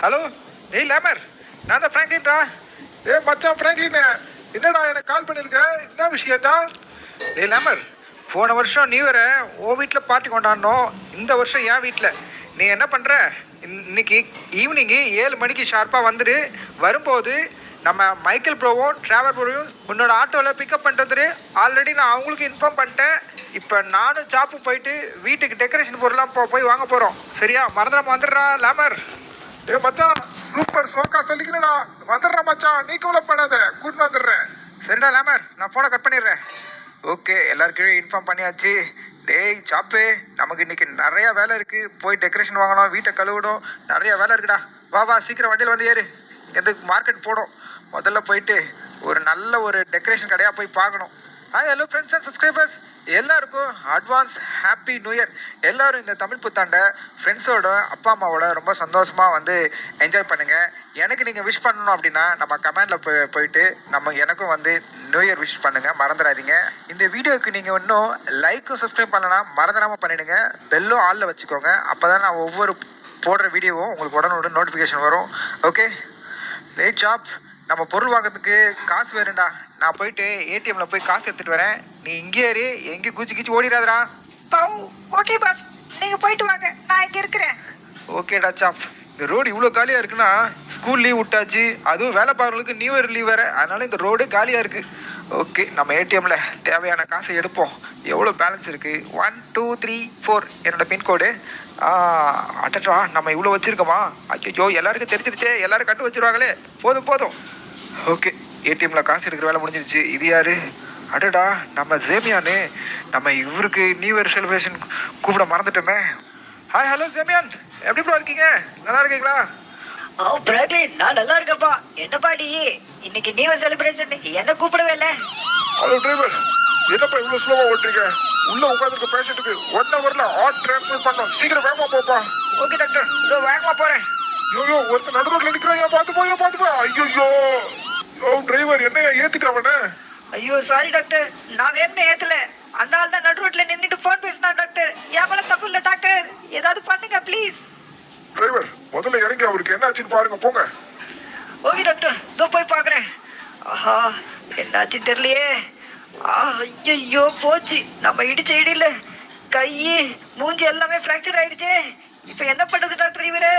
Hello, ஏய் லேமர், நான் தான் ஃப்ராங்க்லின்டா. மச்சான் ஃப்ராங்க்லின், என்னடா எனக்கு கால் பண்ணிருக்க? என்ன விஷயம்டா? ஏய் லேமர், போன வருஷம் நியூ இயரை உன் வீட்டில் பார்ட்டி கொண்டாடணும். இந்த வருஷம் என் வீட்டில். நீ என்ன பண்ணுற? இன்னைக்கு ஈவினிங்கு 7 மணிக்கு ஷார்ப்பாக வந்துடு. வரும்போது நம்ம மைக்கேல் ப்ரோவும் ட்ராவல் ப்ரோவும் உன்னோட ஆட்டோவில் பிக்கப் பண்ணுறது. ஆல்ரெடி நான் அவங்களுக்கு இன்ஃபார்ம் பண்ணிட்டேன். இப்போ நானும் ஜாப்பு போயிட்டு வீட்டுக்கு டெக்கரேஷன் பொருளாம் போய் வாங்க போகிறோம். சரியா? மறந்துடாம வந்துடுறா லேமர். மச்சான் சூப்பர் சோக்கா சொல்லிக்கிறேடா. வந்துடுறா மச்சான், நீ கவலைப்படாத, கூட்டு வந்துடுறேன். சரிடா லேமர், நான் ஃபோனை கட் பண்ணிடுறேன். ஓகே, எல்லாருக்கும் இன்ஃபார்ம் பண்ணியாச்சு. டேய் சாப்பு, நமக்கு இன்னைக்கு நிறையா வேலை இருக்குது. போய் டெக்கரேஷன் வாங்கணும், வீட்டை கழுவணும், நிறையா வேலை இருக்குடா. வா வா, சீக்கிரம் வண்டியில் வந்து ஏறு. எதுக்கு மார்க்கெட் போடும். முதல்ல போயிட்டு ஒரு நல்ல ஒரு டெக்கரேஷன் கடையாக போய் பார்க்கணும். Hi, hello friends and subscribers, எல்லாருக்கும் அட்வான்ஸ் ஹாப்பி நியூ இயர். எல்லோரும் இந்த தமிழ் புத்தாண்டை ஃப்ரெண்ட்ஸோட அப்பா அம்மாவோட ரொம்ப சந்தோஷமாக வந்து என்ஜாய் பண்ணுங்கள். எனக்கு நீங்கள் விஷ் பண்ணணும் அப்படின்னா நம்ம கமெண்டில் போயிட்டு எனக்கும் வந்து நியூ இயர் விஷ் பண்ணுங்கள், மறந்துடாதீங்க. இந்த வீடியோவுக்கு நீங்கள் இன்னும் லைக்கும் சப்ஸ்கிரைப் பண்ணலாம் மறந்துடாமல் பண்ணிவிடுங்க. பெல்லும் ஆளில் வச்சுக்கோங்க. அப்போ தான் நான் ஒவ்வொரு போடுற வீடியோவும் உங்களுக்கு உடனே நோட்டிஃபிகேஷன் வரும். ஓகே, டேய் ஜாப், நம்ம பொருள் வாங்குறதுக்கு காசு வேணும்டா. நான் போயிட்டு ஏடிஎம்மில் போய் காசு எடுத்துகிட்டு வரேன். நீ இங்கே ஏறி எங்கேயும் குச்சி ஓடிடாதடா. ஓகே பாஸ், நீங்கள் போயிட்டு வாங்க, நான் இங்கே இருக்கிறேன். ஓகேடா சாப். இந்த ரோடு இவ்வளோ காலியாக இருக்குன்னா ஸ்கூல் லீவ் விட்டாச்சு, அதுவும் வேலை பார்க்குறவங்களுக்கு நியூ இயர் லீவ் வேறு. அதனால இந்த ரோடு காலியாக இருக்குது. ஓகே, நம்ம ஏடிஎம்மில் தேவையான காசை எடுப்போம். எவ்வளோ பேலன்ஸ் இருக்குது? 1 2 3 4 என்னோடய பின்கோடு. அட்டா, நம்ம இவ்வளோ வச்சுருக்கோமா? ஐயோ, எல்லாருக்கும் தெரிஞ்சிருச்சே, எல்லோரும் கட்டு வச்சுருவாங்களே. போதும். ஓகே, ஏடிஎம்மில் காசு எடுக்கிற வேலை முடிஞ்சிருச்சு. இது யார்? அடடா, நம்ம ஜேமியானு. நம்ம இவருக்கு நியூ இயர் செலிப்ரேஷன் கூப்பிட மறந்துட்டோமே. ஹாய், ஹலோ ஜேமியான், எப்படி ப்ரோ இருக்கீங்க? நல்லா இருக்கீங்களா? பிராங்க்லின், நான் நல்லா இருக்கப்பா. என்னப்பா நீ இன்னைக்கு நியூ இயர் செலிப்ரேஷன் என்ன கூப்பிடவே இல்லை? ஹலோ டிரைவர், என்னப்பா இவ்வளோ ஸ்லோவாக ஓட்டுறீங்க? உள்ள உட்காந்துருக்க பேஷண்ட்டுக்கு 1 ஹவர்ல ஆட் டிரான்ஸ்ஃபர் பண்ணோம். சீக்கிரம் வேகமா போப்பா. ஓகே டாக்டர், இதோ வேகமா போறேன். ஐயோ, ஒருத்தர் நடு ரோட்ல நிக்கிறான். பார்த்து போ. ஐயோ, டிரைவர் என்னையா ஏத்திட்டாவன? ஐயோ சாரி டாக்டர், நான் வேணும்னு ஏத்தல. அந்த ஆள் தான் நடு ரோட்ல நின்றுட்டு போன் பேசினான் டாக்டர். என் மேல தப்பு இல்லை டாக்டர், ஏதாவது பண்ணுங்க ப்ளீஸ். டிரைவர், முதல்ல இறங்கி அவருக்கு என்ன ஆச்சுன்னு பாருங்க, போங்க. ஓகே டாக்டர், இதோ போய் பாக்குறேன். ஆஹா, என்னாச்சு தெரியலையே. ஐயோ போச்சு, நம்ம இடிச்ச இடியில கை மூஞ்சி எல்லாமே ஃப்ராக்சர் ஆயிடுச்சே. இப்ப என்ன பண்றது டாக்டர்? இவரு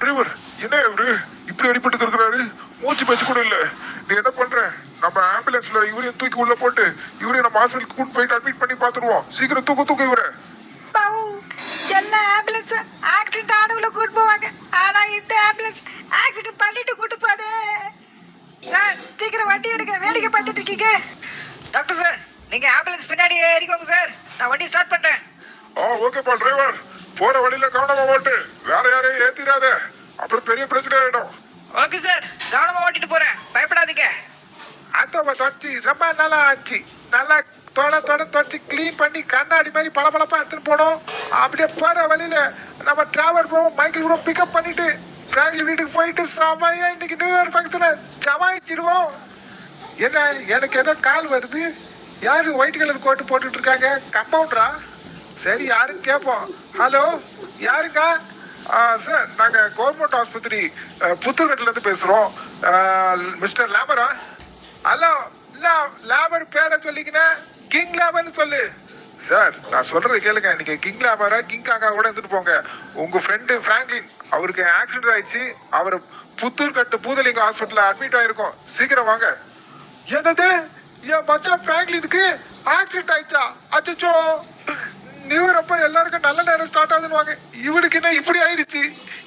டிரைவர் என்ன இவரு இப்படி அடிபட்டு இருக்கிறாரு? மூச்சு பேச்சு கூட இல்ல. நீ என்ன பண்ற? நம்ம ஆம்புலன்ஸ்ல இவரையும் தூக்கி உள்ள போட்டு இவரையும் நம்ம ஹாஸ்பிட்டலுக்கு கூட்டு போயிட்டு அட்மிட் பண்ணி பாத்துருவோம். சீக்கிரம் தூக்கு இவரை. எல்லா ஆம்புலன்ஸ் ஆக்சிடென்ட் ஆனவங்கள கூட்டு போவாங்க, ஆனா இந்த ஆம்புலன்ஸ் ஆக்சிடென்ட் பண்ணிட்டு கூட்டு போகுது. சார் சீக்கிரம் வண்டி எடுக்க, வேடிக்கை பார்த்துட்டு இருக்கீங்க. டாக்டர் சார், நீங்க ஆம்புலன்ஸ் பின்னாடி ஏறிக்கோங்க சார், நான் வண்டி ஸ்டார்ட் பண்றேன். ஓகேப்பா டிரைவர், போற வழியில கவனமா ஓட்டு, வேற யாரையும் ஏத்திராத, அப்புறம் பெரிய பிரச்சனை ஆயிடும். ஓகே சார், கவனமா ஓட்டிட்டு போறேன், பயப்படாதீங்க. அத்தவ தொடச்சி ரொம்ப நல்லா ஆச்சு. நல்லா தொடச்சி கிளீன் பண்ணி கண்ணாடி மாதிரி பளபளப்பா எடுத்துட்டு போனோம். அப்படியே போற வழியில நம்ம டிராவல் போவோம், மைக்கிள் கூட பிக்கப் பண்ணிட்டு பிராங்க்லின் வீட்டுக்கு போயிட்டு சமையா இன்னைக்கு நியூ இயர் ஃபங்க்ஷனை ஜமாயிச்சிடுவோம். என்ன, எனக்கு ஏதோ கால் வருது. யாரு ஒயிட் கலர் கோட்டு போட்டுட்டு இருக்காங்க? கம்பவுண்டரா? சரி, யாருன்னு கேட்போம். ஹலோ, யாருக்கா? சார், நாங்கள் கவர்மெண்ட் ஆஸ்பத்திரி புத்தூர்கட்டிலேருந்து பேசுகிறோம். மிஸ்டர் லேபரா? ஹலோ, என்ன லேபர் பேரை சொல்லிக்கினேன்? கிங் லேபர்னு சொல்லு. சார், நான் சொல்றது கேளுங்க. நீங்க கிங் லேபரா கிங் காக்கா கூட எடுத்துட்டு போங்க. உங்க ஃப்ரெண்டு பிராங்க்லின், அவருக்கு ஆக்சிடென்ட் ஆயிடுச்சு. அவர் புத்தூர்கட்டு பூதலிங்க ஹாஸ்பிட்டல்ல அட்மிட் ஆயிருக்கோம். சீக்கிரம் வாங்க. என்னது, என் மச்சான் பிராங்க்லினுக்கு ஆக்சிடென்ட் ஆயிடுச்சா? அச்சோ, நியூ இயர் அப்ப எல்லாருக்கும் நல்ல நேரம் ஸ்டார்ட் ஆகுதுன்னு இவனுக்கு என்ன இப்படி ஆயிடுச்சு?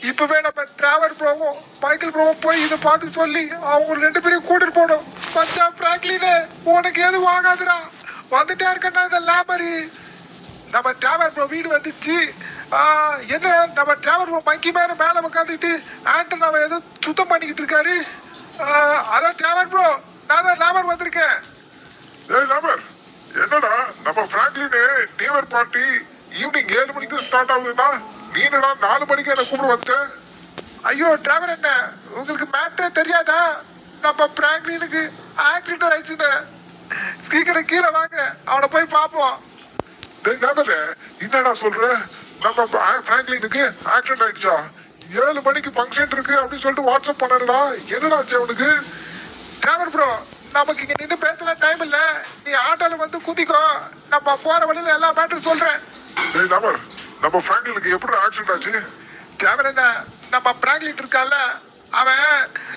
இப்பவே நம்ம டிராவல் ப்ரோவும் மைக்கேல் ப்ரோவும் போய் இதை பார்த்து சொல்லி அவங்க 2 பேரையும் கூட்டிட்டு போனோம். மச்சான் பிராங்க்லின், உனக்கு எதுவும் ஆகாதுடா, வந்துட்டே இருக்கா இந்த லேபரு. நம்ம டிராவல் ப்ரோ வீடு வந்துச்சு. என்ன, நம்ம டிராவல் ப்ரோ மங்கி மேல உட்காந்துக்கிட்டு ஆண்டனாவை ஏதோ சுத்தம் பண்ணிக்கிட்டு இருக்காரு. அதான் டிராவல் ப்ரோ, நான் தான் லேபர் வந்திருக்கேன். லேபர் என்னடா, நம்ம Franklin new year party evening 7 மணிக்கு ஸ்டார்ட் ஆகுதுன்னா நீ என்னடா 4 மணிக்கு என்ன கூப்பிட வந்த? ஐயோ டிராவல், என்ன உங்களுக்கு மேட்டே தெரியாதா? நம்ம பிராங்க்லினுக்கு ஆக்சிடென்ட் ஆயிடுச்சுன்னு. சீக்கிரம் கீழே வாங்க, அவனை போய் பார்ப்போம். என்னடா சொல்ற? நம்ம பிராங்க்லினுக்கு ஆக்சிடென்ட் ஆயிடுச்சா? 7 மணிக்கு ஃபங்க்ஷன் இருக்கு அப்படின்னு சொல்லிட்டு வாட்ஸ்அப் பண்ணடா. என்னடா ஆச்சு அவனுக்கு? டிராவல் ப்ரோ, நமக்கு இங்க நின்று பேசலாம் டைம் இல்ல. நீ ஆட்டோல வந்து குதிக்கோ, நம்ம போற வழியில எல்லா மேட்டரும் சொல்றேன். டேய் லவர், நம்ம ஃப்ராங்க்லினுக்கு எப்படி ஆக்சிடென்ட் ஆச்சு? டிராவல் என்ன, நம்ம பிராங்க்லின் இருக்கான்ல, அவன்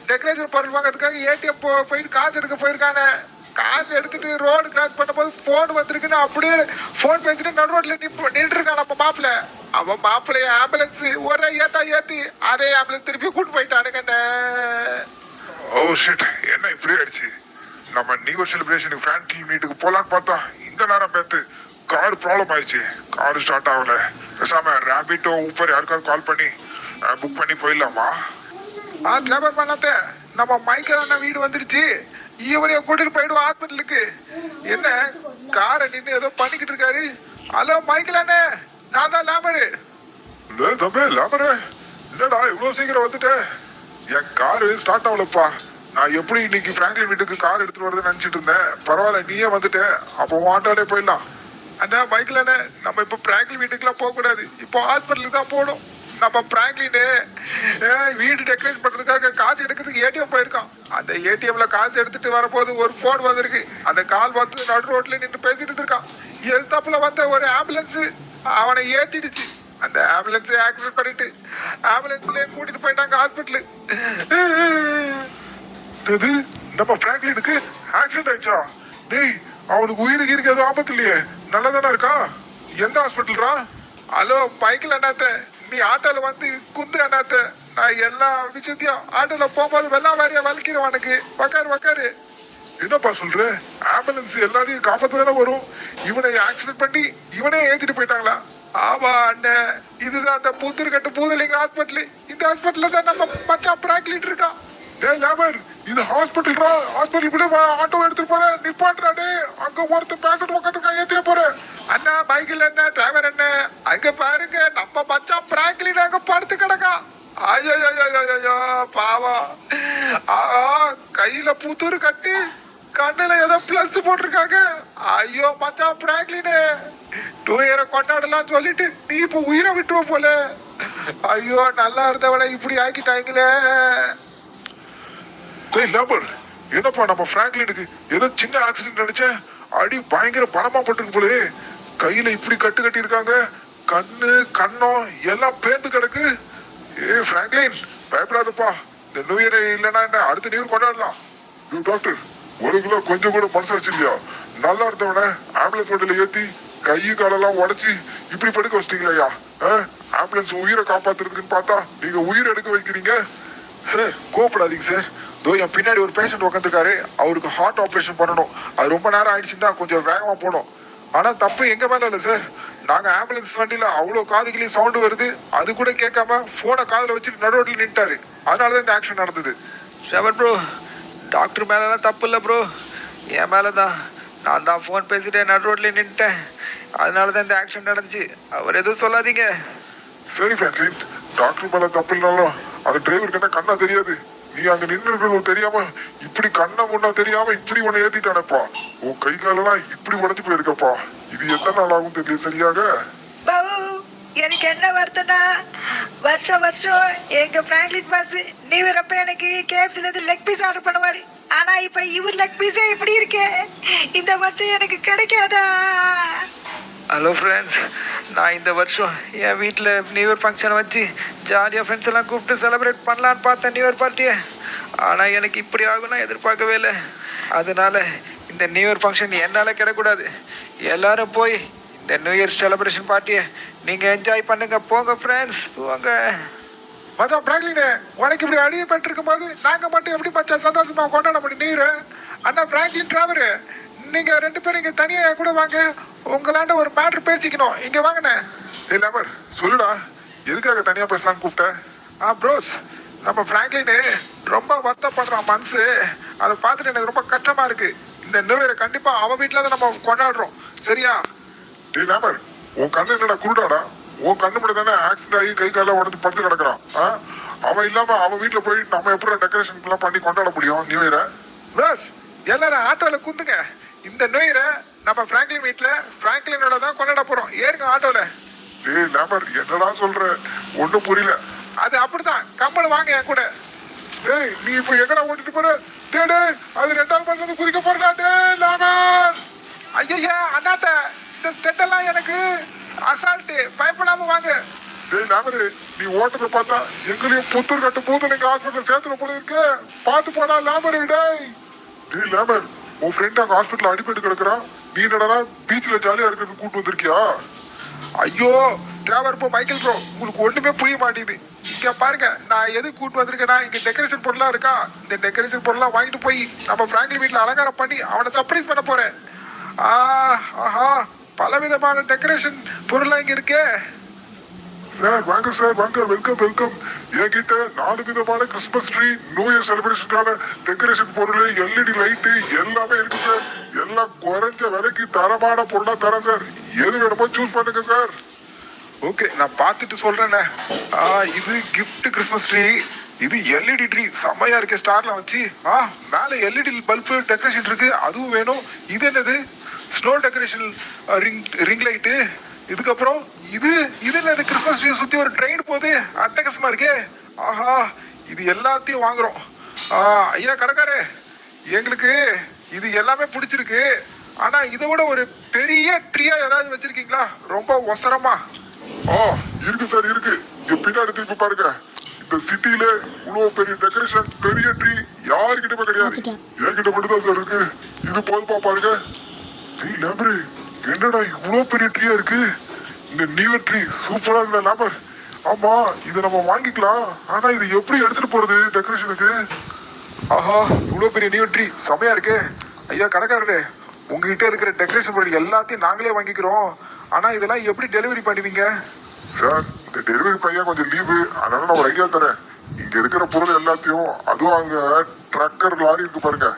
டெக்கரேஷன் பொருள் வாங்கிறதுக்காக ஏடிஎம் போயிட்டு காசு எடுக்க போயிருக்கானே. காசு எடுத்துட்டு ரோடு கிராஸ் பண்ணும்போது போன் வந்திருக்குன்னு அப்படியே போன் பேசிட்டு நடு ரோட்ல நின்று இருக்கான் நம்ம மாப்பிள்ள. அவன் மாப்பிள்ளைய ஆம்புலன்ஸ் ஒரே ஏத்தி அதே ஆம்புலன்ஸ் திருப்பி கூட்டு போயிட்டானுங்க. ஓ ஷிட், என்ன இப்படி ஆயிடுச்சு? நம்ம நியூ இயர் செலிப்ரேஷனுக்கு ஃபேன்சி மீட்டுக்கு போலான்னு பார்த்தா இந்த நேரம் பார்த்து கார் ப்ராப்ளம் ஆயிடுச்சு. கார் ஸ்டார்ட் ஆகல. பேசாம ரேபிட்டோ ஊப்பர் யாருக்காவது கால் பண்ணி புக் பண்ணி போயிடலாமா? டிராவல் பண்ணாத, நம்ம மைக்கேல் அண்ணா வீடு வந்துடுச்சு. இவரையும் கூட்டிட்டு போயிடுவோம் ஹாஸ்பிட்டலுக்கு. என்ன காரை நின்று ஏதோ பண்ணிக்கிட்டு இருக்காரு. ஹலோ மைக்கேல் அண்ணே, நான் தான் லேபரு. தம்பி லேபரு, என்னடா இவ்வளோ சீக்கிரம் வந்துட்டேன்? என் காரு ஸ்டார்ட் ஆகலப்பா. நான் எப்படி இன்னைக்கு ஃப்ராங்க்லின் வீட்டுக்கு கார் எடுத்துட்டு வரதுன்னு நினைச்சிட்டு இருந்தேன். பரவாயில்ல, நீயே வந்துட்ட. அப்போ ஆட்டோலே போயிடலாம். அண்ணா மைக்கேல் அண்ணே, நம்ம இப்போ ஃப்ராங்க்லின் வீட்டுக்குலாம் போகக்கூடாது. இப்போ ஹாஸ்பிட்டலுக்கு தான் போகணும். நம்ம பிராங்க்லின் வீடு டெக்கரேட் பண்றதுக்காக காசு எடுக்கிறதுக்கு ஏடிஎம் போயிருக்கான். அந்த ஏடிஎம்ல காசு எடுத்துட்டு வரும்போது ஒரு போன் வந்திருக்கு. அந்த கால் வந்து நடு ரோட்ல நின்று பேசிட்டு இருக்கான். எதிர்த்தாப்புல வந்த ஒரு ஆம்புலன்ஸ் அவனை ஏத்திடுச்சு. அந்த ஆம்புலன்ஸ் ஆக்சிடென்ட் பண்ணிட்டு ஆம்புலன்ஸ்லயே கூட்டிட்டு போயிட்டாங்க ஹாஸ்பிட்டலு. நம்ம பிராங்க்லினுக்கு ஆக்சிடென்ட் ஆயிடுச்சா? டேய், அவனுக்கு உயிருக்கு இருக்க எதுவும் ஆபத்து இல்லையே, நல்லா தானே இருக்கான். எந்த ஹாஸ்பிட்டல்ரா? ஹலோ பைக்கில் அண்ணாத்த, நீ ஆட்டோல வந்து குந்து அண்ணாத்த. நான் எல்லா விஷயத்தையும் ஆட்டோல போகும்போது வெள்ளா வாரியா வலிக்கிறேன் உனக்கு. உக்காரு. என்னப்பா சொல்ற? ஆம்புலன்ஸ் எல்லாரையும் காப்பாத்த தானே வரும். இவனை ஆக்சிடென்ட் பண்ணி இவனே ஏத்திட்டு போயிட்டாங்களா? ஆமா அண்ணன், இதுதான் அந்த புத்தூர்கட்டு பூதலிங்க ஹாஸ்பிட்டல். இந்த ஹாஸ்பிட்டல்ல தான் நம்ம மச்சான் பிராங்க்லின் இருக்கான். டேய் லேபர், இது ஹாஸ்பிட்டல்ரா. ஹாஸ்பிட்டல் கூட ஆட்டோ எடுத்துட்டு போறேன். நிப்பாட்டுறா டே. அங்க ஒருத்தர் பேசட் உட்காந்துருக்கா, ஏத்திட்டு போறேன். அண்ணா பைக்கில் என்ன டிரைவர் என்ன, அங்க பாருங்க நம்ம மச்சான் பிராங்க்லின் அங்க படுத்து கிடக்கா. ஐயோ பாவம். கையில புத்தூர் கட்டி கண்ணுல ஏதோ பிளஸ் போட்டிருக்காங்க. ஐயோ மச்சான் பிராங்க்லின், நியூ இயரை கொண்டாடலாம் சொல்லிட்டு நீ இப்ப உயிரை விட்டுருவ போல. ஐயோ, நல்லா இருந்தவனை இப்படி ஆக்கிட்டாங்களே. என்னப்பா நம்ம பிராங்க்லினுக்கு ஏதோ சின்ன ஆக்சிடென்ட் நினைச்சேன். அடி பயங்கர பணமா பட்டிருக்கு போல. கையில இப்படி கட்டி இருக்காங்க. கண்ணு கண்ணம் எல்லாம் பேந்து கிடக்கு. பிராங்க்லின் பயப்படாதப்பா. இந்த நியூ இயர் இல்லைன்னா என்ன, அடுத்த நியூ இயர் கொண்டாடலாம். டாக்டர், ஒரு கிலோ கொஞ்சம் கூட மனசு வச்சிருக்கியா? நல்லா இருந்தவன ஆம்புலன்ஸ் வண்டியில ஏத்தி கை காலெல்லாம் உடச்சி இப்படி படுக்க வச்சிட்டீங்களா? ஆம்புலன்ஸ் உயிரை காப்பாத்துறதுக்குன்னு பார்த்தா நீங்க உயிரை எடுக்க வைக்கிறீங்க. சார் கோவப்படாதீங்க சார். இதோ என் பின்னாடி ஒரு பேஷண்ட் உட்காந்துருக்காரு. அவருக்கு ஹார்ட் ஆப்ரேஷன் பண்ணணும். அது ரொம்ப நேரம் ஆயிடுச்சுன்னா கொஞ்சம் வேகமா போகணும். ஆனா தப்பு எங்க மேல இல்லை சார். நாங்க ஆம்புலன்ஸ் வண்டியில அவ்வளோ காதுகளையும் சவுண்டு வருது, அது கூட கேட்காம போனை காதுல வச்சுட்டு நடு ரோட்ல நின்ட்டாரு. அதனாலதான் இந்த ஆக்சிடென்ட் நடந்தது. ஷவர் ப்ரோ, டாக்டர் மேலெல்லாம் தப்பு இல்லை ப்ரோ, என் மேலே தான். நான் தான் ஃபோன் பேசிட்டு நடு ரோட்ல நின்ட்டேன். அதனால தான் இந்த ஆக்சிடென்ட் நடந்துச்சு. அவர் எதுவும் சொல்லாதீங்க. சரி பிராங்க்லின், டாக்டர் மேல தப்பு இல்லைனாலும் அந்த டிரைவருக்கு என்ன கண்ணா தெரியாது. நீ அங்க நின்று இருக்கிறது தெரியாம இப்படி கண்ணை முன்னா தெரியாம இப்படி உன்னை ஏத்திட்டானப்பா. உன் கை காலெல்லாம் இப்படி உடஞ்சு போயிருக்கப்பா. இது எத்தனை நாள் ஆகும் தெரியல சரியாக. பாபு, எனக்கு என்ன வருத்தம்னா, வருஷம் எங்க பிராங்க்லின் பாஸ் நியூ இயர் அப்ப எனக்கு கேஎஃப்சில இருந்து லெக் பீஸ் ஆர்டர் பண்ணுவாரு. ஆனா இப்ப இவர் லெக் பீஸே இப்படி இருக்கு. இந்த வருஷம் எனக்கு கிடைக்காதா? ஹலோ ஃப்ரெண்ட்ஸ், நான் இந்த வருஷம் என் வீட்டில் நியூ இயர் ஃபங்க்ஷனை வச்சு ஜாலியாக ஃப்ரெண்ட்ஸ் எல்லாம் கூப்பிட்டு செலிப்ரேட் பண்ணலான்னு பார்த்தேன் நியூ இயர் பார்ட்டியை. ஆனால் எனக்கு இப்படி ஆகும்னா எதிர்பார்க்கவே இல்லை. அதனால இந்த நியூ இயர் ஃபங்க்ஷன் என்னால் கிடக்கூடாது. எல்லாரும் போய் இந்த நியூ இயர் செலிப்ரேஷன் பார்ட்டியை நீங்கள் என்ஜாய் பண்ணுங்க. போங்க ஃப்ரெண்ட்ஸ், போங்க. மச்சான் பிராங்க்லின், உனக்கு இப்படி அடியப்பட்டிருக்கும் போது நாங்க மட்டும் எப்படி மச்சான் சந்தோஷமா கொண்டாட முடியும் நீர்? அண்ணா பிராங்க்லின் டிராவரு, நீங்க 2 பேரும் இங்க தனியா கூட வாங்க. உங்களாண்ட ஒரு மேட்ரு பேசிக்கணும். இங்க வாங்கண்ணே. லேபர் சொல்லுடா, எதுக்காக தனியா பேசலான்னு கூப்பிட்டேன்? ப்ரோஸ், நம்ம பிராங்க்லின் ரொம்ப வருத்தப்படுறான் மனசு. அதை பார்த்துட்டு எனக்கு ரொம்ப கஷ்டமா இருக்கு. இந்த நியூ இயரை கண்டிப்பா அவன் வீட்டுல தான் நம்ம கொண்டாடுறோம், சரியா? லேபர், உன் கண்ணு என்னடா குருடாடா? உன் கண்ணு மட்டும் தானே ஆக்சிடென்ட் ஆகி கை கால உடஞ்சு படுத்து கிடக்குறான். அவன் இல்லாம அவன் வீட்டுல போய் நம்ம எப்படி டெக்கரேஷன் எல்லாம் பண்ணி கொண்டாட முடியும் நியூ இயரை? ப்ரோஸ், எல்லாரும் ஆட்டோல குந்துங்க. இந்த நியூ இயரை நம்ம பிராங்க்லின் வீட்டுல பிராங்க்லினோட தான் கொண்டாட போறோம். ஏறுங்க ஆட்டோல. டேய் லேபர், என்னடா சொல்ற? ஒன்றும் புரியல. அது அப்படிதான். கம்பெனி வாங்க என் கூட. டேய் நீ இப்ப எங்கடா ஓட்டிட்டு போற? டேய் அது ரெண்டாவது பண்ணது குதிக்க போறா. டேய் லாமர், ஐயா அண்ணாத்த, இந்த ஸ்டெட் எல்லாம் எனக்கு அசால்ட்டு, பயப்படாம வாங்க. டேய் லாமர், நீ ஓட்டத்தை பார்த்தா எங்களையும் புத்தூர் கட்டு போது நீங்க ஹாஸ்பிட்டல் சேர்த்துல போல இருக்கு. பார்த்து போடா லாமர். டேய் லாமர், உன் ஃப்ரெண்ட் அங்க ஹாஸ்பிட்டல் அடிபட்டு கிடக்குறான். நீ என்னடா பீச்ல ஜாலியா இருக்கிறது கூட்டு வந்திருக்கியா? ஐயோ டிராவல் ப்ரோ, மைக்கேல் ப்ரோ, உங்களுக்கு ஒண்ணுமே புரிய மாட்டேங்குது. இங்க பாருங்க, நான் எது கூட்டு வந்திருக்கேன்னா, இங்க டெக்கரேஷன் பொருளா இருக்கா. இந்த டெக்கரேஷன் பொருளா வாங்கிட்டு போய் நம்ம பிராங்க்லின் வீட்டுல அலங்காரம் பண்ணி அவனை சர்ப்ரைஸ் பண்ண போறேன். ஆஹா, பலவிதமான டெக்கரேஷன் பொருளா இங்க இருக்கே. சார் வாங்க சார், வாங்க, வெல்கம் வெல்கம். என்கிட்ட 4 விதமான கிறிஸ்மஸ் ட்ரீ, நியூ இயர் செலிப்ரேஷனுக்கான டெக்கரேஷன் பொருள், எல்இடி லைட்டு எல்லாமே இருக்கு சார். எல்லாம் குறைஞ்ச விலைக்கு தரமான பொருளா தரேன் சார். எது வேணுமோ சூஸ் பண்ணுங்க சார். ஓகே, நான் பார்த்துட்டு சொல்றேண்ணே. இது கிஃப்ட் கிறிஸ்மஸ் ட்ரீ, இது எல்இடி ட்ரீ செம்மையா இருக்கு, ஸ்டார்லாம் வச்சு. மேலே எல்இடி பல்பு டெக்கரேஷன் இருக்கு, அதுவும் வேணும். இது என்னது? Snow decoration ring light. இதுக்கப்புறம் இது என்னது? கிறிஸ்மஸ் ட்ரீ சுத்தி ஒரு ட்ரெயின் போகுது, அட்டகாசமா இருக்கே. ஆஹா, இது எல்லாத்தையும் வாங்குறோம். ஐயா கடைக்காரே, எங்களுக்கு இது எல்லாமே பிடிச்சிருக்கு. ஆனா இதை விட ஒரு பெரிய ட்ரீயா ஏதாவது வச்சிருக்கீங்களா? ரொம்ப ஒசரமா. இருக்கு சார், இருக்கு. இங்க பின்னாடி திருப்பி பாருங்க. இந்த சிட்டில இவ்வளவு பெரிய டெக்கரேஷன், பெரிய ட்ரீ யாருக்கிட்டமே கிடையாது. என்கிட்ட மட்டும் தான் சார் இருக்கு. இது போதுப்பா பாருங்க. என்னடா இவ்வளவு பெரிய ட்ரீயா இருக்கு? இந்த நியூ ட்ரீ சூப்பரா இல்ல லாபர்? ஆமா, இதை நம்ம வாங்கிக்கலாம். ஆனா இது எப்படி எடுத்துட்டு போறது டெக்கரேஷனுக்கு? ஆஹா, இவ்வளவு பெரிய நியூ ட்ரீ செமையா இருக்கு. ஐயா கடைக்காரரே, உங்ககிட்ட இருக்கிற டெக்கரேஷன் பொருள் எல்லாத்தையும் நாங்களே வாங்கிக்கிறோம். ஆனா இதெல்லாம் எப்படி டெலிவரி பண்ணுவீங்க? சார், இந்த டெலிவரி பையன் கொஞ்சம் லீவு, அதனால நான் ஒரு ஐடியா தரேன். இங்க இருக்கிற பொருள் எல்லாத்தையும், அதுவும் அங்க ட்ரக்கர் லாரி இருக்கு பாருங்க,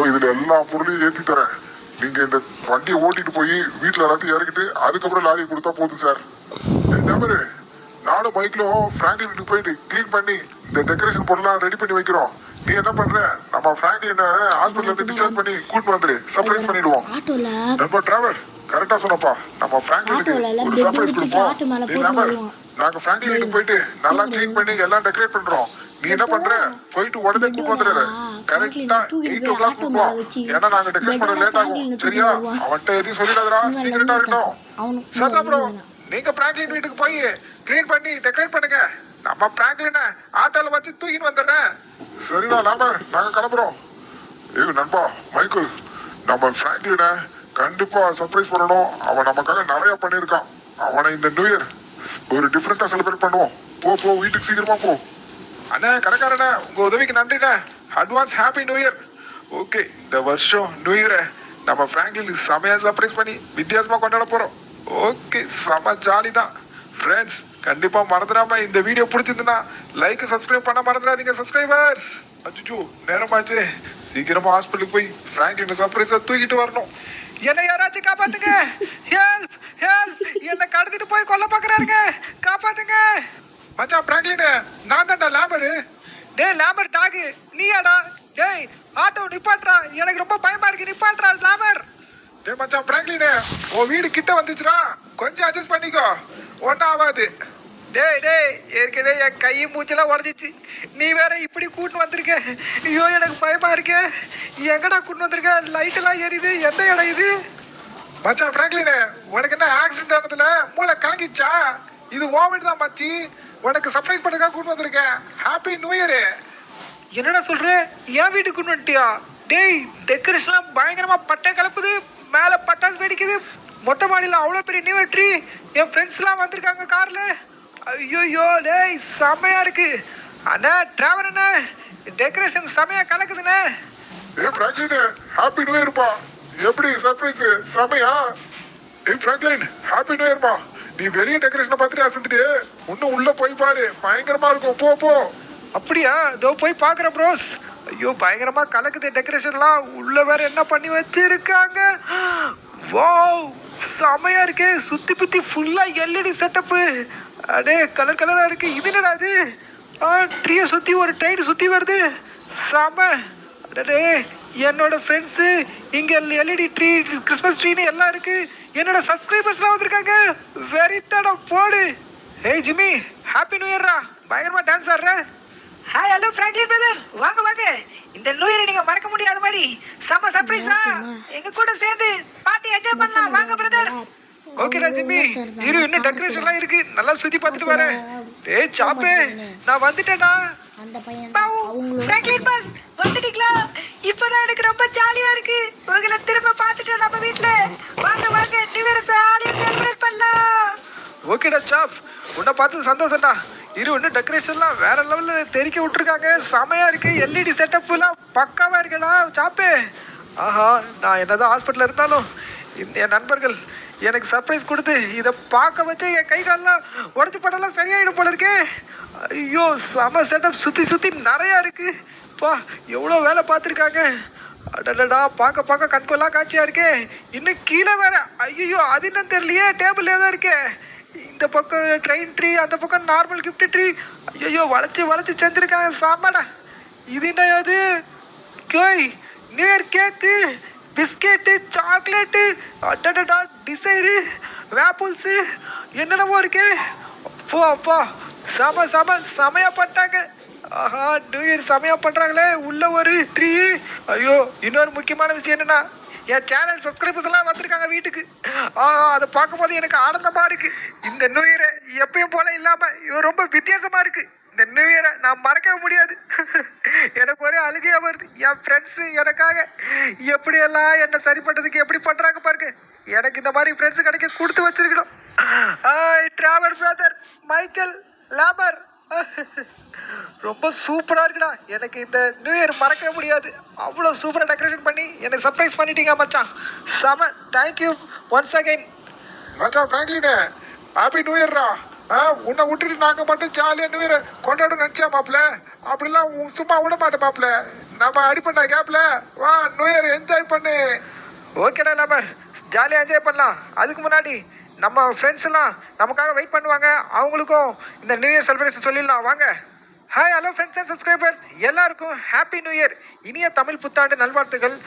இதுல எல்லா பொருளையும் ஏத்தி தரேன். நீங்க இந்த வண்டியை ஓட்டிட்டு போய் வீட்டுல எல்லாத்தையும் இறக்கிட்டு அதுக்கப்புறம் லாரியை கொடுத்தா போதும் சார். நம்பரு, நானும் பைக்லும் பிராங்க்லின் வீட்டுக்கு போயிட்டு கிளீன் பண்ணி இந்த டெக்கரேஷன் பொருள்லாம் ரெடி பண்ணி வைக்கிறோம். நீ என்ன பண்ற? நம்ம பிராங்க்லின் ஹாஸ்பிட்டல்ல இருந்து டிஸ்சார்ஜ் பண்ணி கூட்டு வந்துரு, சர்ப்ரைஸ் பண்ணிடுவோம். நம்ம டிராவல் கரெக்டா சொன்னப்பா. நம்ம பிராங்க்லினுக்கு ஒரு சர்ப்ரைஸ் கொடுப்போம். நாங்க பிராங்க்லின் வீட்டுக்கு போயிட்டு நல்லா கிளீன் பண்ணி எல்லாம் டெக்கரேட் பண்றோம். நீ என்ன பண்ற? போயிட்டு உடனே கூட்டு வந்துடுற. கரெக்டா 8 o'clock கூட்டுவோம். ஏன்னா நாங்க டெக்கரேட் பண்ண லேட் ஆகும். சரியா? அவன்கிட்ட எதையும் சொல்லிடாதடா, சீக்கிரட்டா இருக்கட்டும். சரி ப்ரோ, நீங்க பிராங்க்லின் வீட்டுக்கு போய் கிளீன் பண்ணி டெக்கரேட் பண்ணுங்க. நம்ம பிராங்க்லினை ஆட்டோல வச்சு தூக்கிட்டு வந்துடுறேன். சரிடா லாமர், நாங்க கிளம்புறோம். நண்பா மைக்கேல், நம்ம பிராங்க்லினை கண்டிப்பா சர்ப்ரைஸ் பண்ணணும். அவன் நமக்காக நிறைய பண்ணிருக்கான். அவனை இந்த நியூ இயர் ஒரு டிஃப்ரெண்டா செலிப்ரேட் பண்ணுவோம். போ வீட்டுக்கு சீக்கிரமா போ. அண்ணா கடைக்காரண்ணா, உங்க உதவிக்கு நன்றிண்ணா. Advance happy new year. Okay, இந்த வருஷம் நியூ இயரை நம்ம பிராங்க்லின் செமையா சர்ப்ரைஸ் பண்ணி வித்தியாசமா கொண்டாட போறோம். ஓகே, செம ஜாலி தான். ஃப்ரெண்ட்ஸ், கண்டிப்பா மறந்துடாம இந்த வீடியோ பிடிச்சிருந்துன்னா லைக் சப்ஸ்கிரைப் பண்ண மறந்துடாதீங்க சப்ஸ்கிரைபர்ஸ். அச்சோ நேரமாச்சு, சீக்கிரமா ஹாஸ்பிட்டலுக்கு போய் பிராங்க்லின் சர்ப்ரைஸா தூக்கிட்டு வரணும். என்ன யாராச்சும் காப்பாத்துங்க. ஹெல்ப் ஹெல்ப், என்ன கடத்திட்டு போய் கொல்ல பாக்குறாருங்க, காப்பாத்துங்க. மச்சான் பிராங்க்லின், நான் தான்டா லாமரு. டேய் லாமர் டாகு, நீயாடா? டேய் ஆட்டோ நிப்பாட்றா, எனக்கு ரொம்ப பயமா இருக்கு, நிப்பாட்றா லாமர். டேய் மச்சான் பிராங்க்லின், உன் வீடு கிட்ட வந்துச்சுடா, கொஞ்சம் அட்ஜஸ்ட் பண்ணிக்கோ, ஒன்றும் ஆகாது. டேய் ஏற்கனவே என் கை மூச்செல்லாம் உடஞ்சிச்சு, நீ வேற இப்படி கூட்டு வந்திருக்க. ஐயோ எனக்கு பயமா இருக்கு. எங்கடா கூட்டு வந்திருக்க? லைட் எல்லாம் எரியுது, எந்த இடம் இது? மச்சான் பிராங்க்லின், உனக்கு என்ன ஆக்சிடென்ட் ஆனதுல மூளை கலங்கிச்சா? இது ஓவிட் தான் மச்சி, உனக்கு சர்ப்ரைஸ் பண்ணுறதுக்காக கூட்டு வந்திருக்கேன். Happy new year. என்னடா சொல்ற? என் வீட்டுக்கு கூட்டு வந்துட்டியா? டேய் டெக்கரேஷன்லாம் பயங்கரமா பட்டை கலப்புது, மேலே பட்டாசு வெடிக்குது, மொட்டை மாடியில் அவ்வளோ பெரிய நியூ இயர் ட்ரீ. என் ஃப்ரெண்ட்ஸ்லாம் வந்திருக்காங்க கார்ல. ஐயோ டேய் செம்மையா இருக்கு. அண்ணா டிராவல் அண்ணா, டெக்கரேஷன் செம்மையா கலக்குதுண்ணே. ஏய் பிராங்க்லின், ஹாப்பி நியூ இயர்ப்பா. எப்படி சர்ப்ரைஸ் செம்மையா? ஏய் பிராங்க்லின், ஹாப்பி நியூ இயர்ப்பா. நீ வெளியே டெக்கரேஷனை பார்த்துட்டு அசந்துட்டு இன்னும் உள்ள போய் பாரு, பயங்கரமா இருக்கும். போ. அப்படியா? இதோ போய் பாக்குறேன் ப்ரோஸ். ஐயோ பயங்கரமா கலக்குது டெக்கரேஷன்லாம். உள்ள வேற என்ன பண்ணி வச்சிருக்காங்க. வாவ், செமையா இருக்கு. சுத்தி புத்தி ஃபுல்லா எல்இடி செட்டப்பு. அடே கலர் கலரா இருக்கு. இது என்னடா இது? ட்ரீயை சுத்தி ஒரு ட்ரெயின் சுத்தி வருது, செம. அடே என்னோட ஃப்ரெண்ட்ஸு இங்கே எல்இடி ட்ரீ, கிறிஸ்மஸ் ட்ரீன்னு எல்லாம் இருக்கு. என்னோட சப்ஸ்கிரைபர்ஸ்லாம் வந்திருக்காங்க. வெரி தடம் போடு. ஏய் ஜிம்மி, ஹாப்பி நியூ இயர்ரா. பயங்கரமா டான்ஸ் ஆடுற. ஹாய் ஹலோ ஃப்ராங்க்லின் பிரதர், வாங்க வாங்க. இந்த நியூ இயரை நீங்க மறக்க முடியாத மாதிரி செம்ம சர்ப்ரைஸா எங்க கூட சேர்ந்து பார்ட்டி என்ஜாய் பண்ணலாம். வாங்க பிரதர். ஓகேடா ஜிம்மி, இரு இன்னும் டெக்கரேஷன்லாம் இருக்கு, நல்லா சுத்தி பார்த்துட்டு வரேன். டேய் சாப்பே, நான் வந்துட்டேன்டா. அந்த பையன் பாவு, ஃப்ராங்க்லின் பாஸ் வந்துட்டீங்களா? இப்பதான் எனக்கு ரொம்ப ஜாலியா இருக்கு உங்களை திரும்ப பார்த்துட்டு நம்ம வீட்ல. வாங்க வாங்க, நியூ இயர் ஜாலியா செலிப்ரேட் பண்ணலாம். ஓகேடா சாப், உன்னை பார்த்து சந்தோஷம்டா. இரு இன்னும் டெக்கரேஷன்லாம் வேற லெவலில் தெரிக்க விட்டுருக்காங்க, செமையா இருக்கு. எல்இடி செட்டப்லாம் பக்காவா இருக்குடா சாப்பே. ஆஹா, நான் என்னதான் ஹாஸ்பிட்டலில் இருந்தாலும் என் நண்பர்கள் எனக்கு சர்ப்ரைஸ் கொடுத்து இதை பார்க்க வச்சு என் கை காலெலாம் உடச்சி படம்லாம் சரியாயிடும் போல இருக்கே. ஐயோ செம செட்டப், சுற்றி சுற்றி நிறையா இருக்கு. பா எவ்வளோ வேலை பார்த்துருக்காங்க. அடடா, பார்க்க பார்க்க கண்கொள்ளா காட்சியாக இருக்கே. இன்னும் கீழே வேற, ஐயோ அது என்னன்னு தெரியலையே, டேபிள்லே தான் இருக்கே. இந்த பக்கம் ட்ரெயின் ட்ரீ, அந்த பக்கம் நார்மல் கிஃப்ட் ட்ரீ. ஐயோ வளைச்சி வளைச்சி செஞ்சுருக்காங்க, சாமாடா. இது என்ன அது? கோய் நியூ இயர் கேக்கு, பிஸ்கெட்டு, சாக்லேட்டு, அடடா டிசைரு, வேப்பிள்ஸு, என்னென்னமோ இருக்கு. அப்போ அப்பா செம செம செமையாக பண்ணிட்டாங்க. ஆஹா, நியூ இயர் செமையாக பண்ணுறாங்களே. உள்ள ஒரு ட்ரீ. ஐயோ இன்னொரு முக்கியமான விஷயம் என்னென்னா, என் சேனல் சப்ஸ்கிரைபர்ஸ் எல்லாம் வந்திருக்காங்க வீட்டுக்கு. அதை பார்க்கும்போது எனக்கு ஆனந்தமாக இருக்குது. இந்த நியூ இயரை எப்பயும் போல இல்லாமல் இது ரொம்ப வித்தியாசமாக இருக்குது. இந்த நியூ இயரை நான் மறக்கவே முடியாது. எனக்கு ஒரே அழுகையாக வருது. என் ஃப்ரெண்ட்ஸு எனக்காக எப்படியெல்லாம் என்னை சரி பண்ணுறதுக்கு எப்படி பண்ணுறாங்க பாருங்க. எனக்கு இந்த மாதிரி ஃப்ரெண்ட்ஸு கிடைக்க கொடுத்து வச்சிருக்கணும். டிராவல் ஃபேதர், மைக்கேல், லேபர், ரொம்ப சூப்பராக இருக்குடா. எனக்கு இந்த நியூ இயர் மறக்கவே முடியாது. அவ்வளோ சூப்பராக டெக்கரேஷன் பண்ணி எனக்கு சர்ப்ரைஸ் பண்ணிட்டீங்க மச்சான். செம, தேங்க்யூ ஒன்ஸ் அகைன். மச்சான் ஃப்ராங்க்லின், ஹாப்பி நியூ இயர்ரா. உன்னை விட்டுட்டு நாங்கள் மட்டும் ஜாலியாக நியூ இயரை கொண்டாட நினச்சா மாப்பிள்ள. அப்படிலாம் சும்மா விட மாட்டேன் மாப்பிள்ள. நம்ம அடிப்பண்ண கேப்பில் வா நியூ இயர் என்ஜாய் பண்ணு. ஓகேடா லேபர், ஜாலியாக என்ஜாய் பண்ணலாம். அதுக்கு முன்னாடி நம்ம ஃப்ரெண்ட்ஸ் எல்லாம் நமக்காக வெயிட் பண்ணுவாங்க. அவங்களுக்கும் இந்த நியூ இயர் செலிப்ரேஷன் சொல்லிடலாம் வாங்க. Hi hello friends and subscribers, எல்லாருக்கும் ஹாப்பி நியூ இயர். இனிய தமிழ் புத்தாண்டு நல்வாழ்த்துக்கள்.